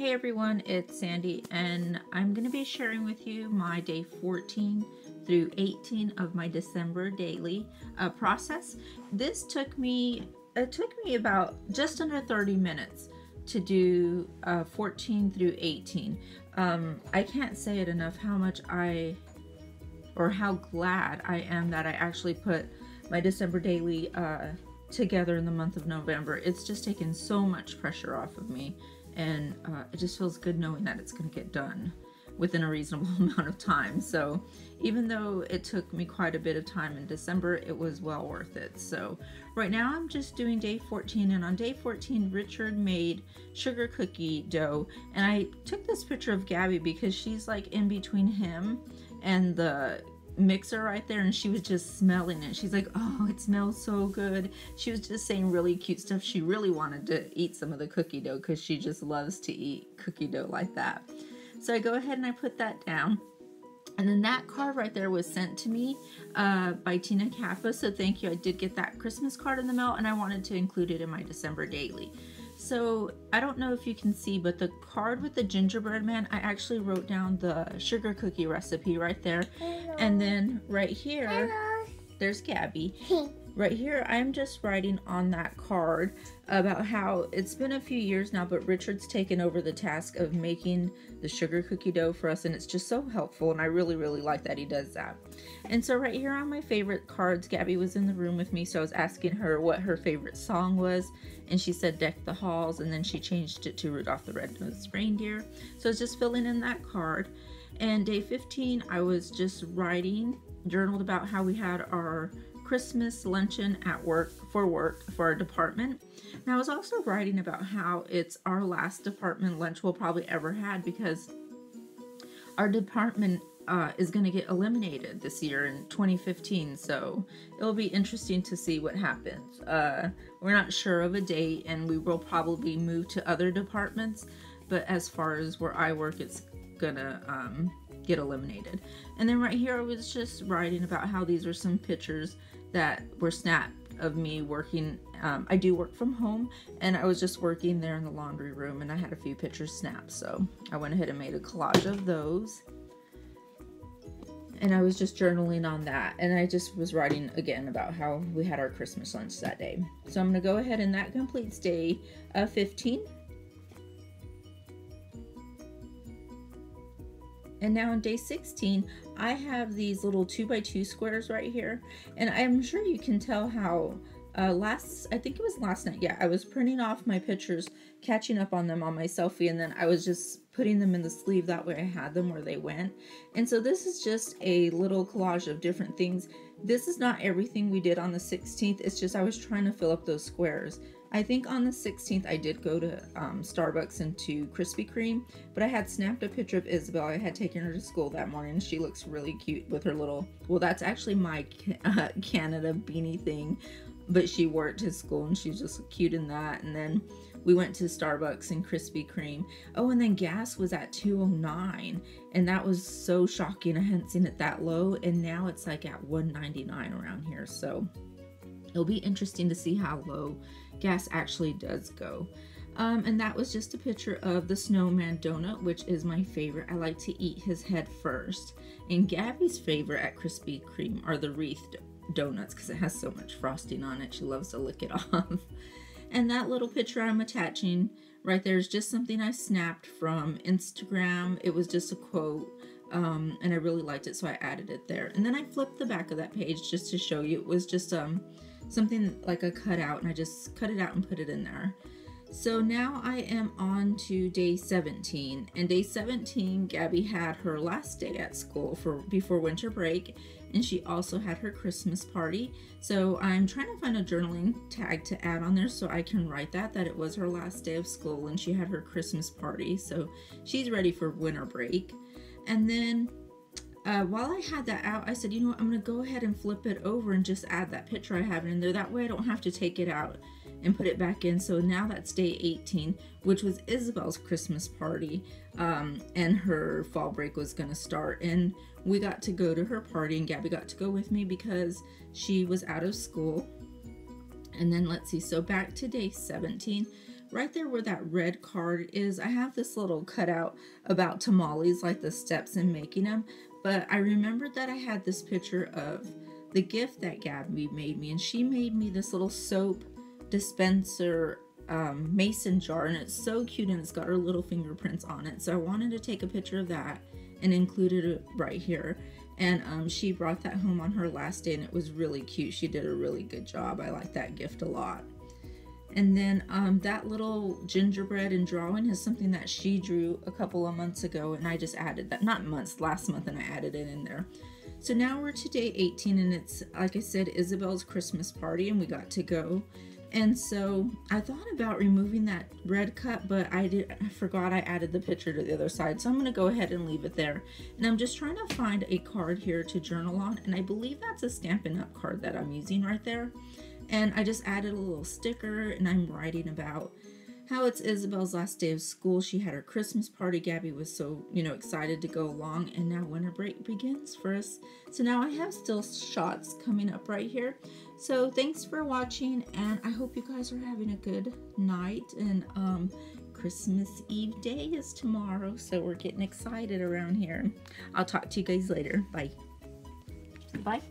Hey everyone, it's Sandy, and I'm going to be sharing with you my day 14 through 18 of my December daily process. This took me about just under 30 minutes to do 14 through 18. I can't say it enough how much how glad I am that I actually put my December daily together in the month of November. It's just taken so much pressure off of me, and it just feels good knowing that it's going to get done within a reasonable amount of time. So even though it took me quite a bit of time in December, it was well worth it. So right now I'm just doing day 14, and on day 14 Richard made sugar cookie dough, and I took this picture of Gabby because she's like in between him and the mixer right there, and she was just smelling it. She's like, oh, it smells so good. She was just saying really cute stuff. She really wanted to eat some of the cookie dough because she just loves to eat cookie dough like that. So I go ahead and I put that down, and then that card right there was sent to me by Tina Kappa, so thank you. I did get that Christmas card in the mail, and I wanted to include it in my December daily. So I don't know if you can see, but the card with the gingerbread man, I actually wrote down the sugar cookie recipe right there. Hello. And then right here, hello, there's Gabby. Right here, I'm just writing on that card about how it's been a few years now, but Richard's taken over the task of making the sugar cookie dough for us, and it's just so helpful, and I really, really like that he does that. And so right here on my favorite cards, Gabby was in the room with me, so I was asking her what her favorite song was, and she said Deck the Halls, and then she changed it to Rudolph the Red-Nosed Reindeer. So I was just filling in that card. And day 15, I was just journaled about how we had our Christmas luncheon at work for our department. And I was also writing about how it's our last department lunch we'll probably ever had, because our department is going to get eliminated this year in 2015, so it'll be interesting to see what happens. We're not sure of a date, and we will probably move to other departments, but as far as where I work, it's gonna get eliminated. And then right here I was just writing about how these are some pictures that were snapped of me working. I do work from home, and I was just working there in the laundry room, and I had a few pictures snapped, so I went ahead and made a collage of those. And I was just journaling on that, and I just was writing again about how we had our Christmas lunch that day. So I'm going to go ahead, and that completes day 15. And now on day 16, I have these little 2x2 squares right here, and I'm sure you can tell how I think it was last night, yeah, I was printing off my pictures, catching up on them on my selfie, and then I was just putting them in the sleeve, that way I had them where they went. And so this is just a little collage of different things. This is not everything we did on the 16th, it's just I was trying to fill up those squares. I think on the 16th I did go to Starbucks and to Krispy Kreme, but I had snapped a picture of Isabel. I had taken her to school that morning, and she looks really cute with her little, well, that's actually my Canada beanie thing, but she wore it to school, and she's just cute in that. And then we went to Starbucks and Krispy Kreme. Oh, and then gas was at $2.09, and that was so shocking. I hadn't seen it that low, and now it's like at $1.99 around here. So it'll be interesting to see how low gas actually does go. And that was just a picture of the snowman donut, which is my favorite. I like to eat his head first. And Gabby's favorite at Krispy Kreme are the wreath donuts, because it has so much frosting on it. She loves to lick it off. And that little picture I'm attaching right there is just something I snapped from Instagram. It was just a quote, and I really liked it, so I added it there. And then I flipped the back of that page just to show you. It was just something like a cutout, and I just cut it out and put it in there. So now I am on to day 17, and day 17, Gabby had her last day at school before winter break, and she also had her Christmas party. So I'm trying to find a journaling tag to add on there so I can write that it was her last day of school and she had her Christmas party. So she's ready for winter break. And then while I had that out, I said, you know what, I'm going to go ahead and flip it over and just add that picture I have in there. That way I don't have to take it out and put it back in. So now that's day 18, which was Isabel's Christmas party, and her fall break was going to start. And we got to go to her party, and Gabby got to go with me because she was out of school. And then let's see, so back to day 17. right there where that red card is, I have this little cutout about tamales, like the steps in making them. But I remembered that I had this picture of the gift that Gabby made me, and she made me this little soap dispenser mason jar, and it's so cute, and it's got her little fingerprints on it. So I wanted to take a picture of that and included it right here. And she brought that home on her last day, and it was really cute. She did a really good job. I like that gift a lot. And then that little gingerbread and drawing is something that she drew a couple of months ago, and I just added that, not months, last month, and I added it in there. So now we're to day 18, and it's, like I said, Isabel's Christmas party, and we got to go. And so I thought about removing that red cut, but I forgot I added the picture to the other side. So I'm going to go ahead and leave it there. And I'm just trying to find a card here to journal on. And I believe that's a Stampin' Up! Card that I'm using right there. And I just added a little sticker, and I'm writing about how it's Isabel's last day of school. She had her Christmas party. Gabby was so, excited to go along, and now winter break begins for us. So now I have still shots coming up right here. So thanks for watching, and I hope you guys are having a good night. And Christmas Eve day is tomorrow, so we're getting excited around here. I'll talk to you guys later. Bye. Bye.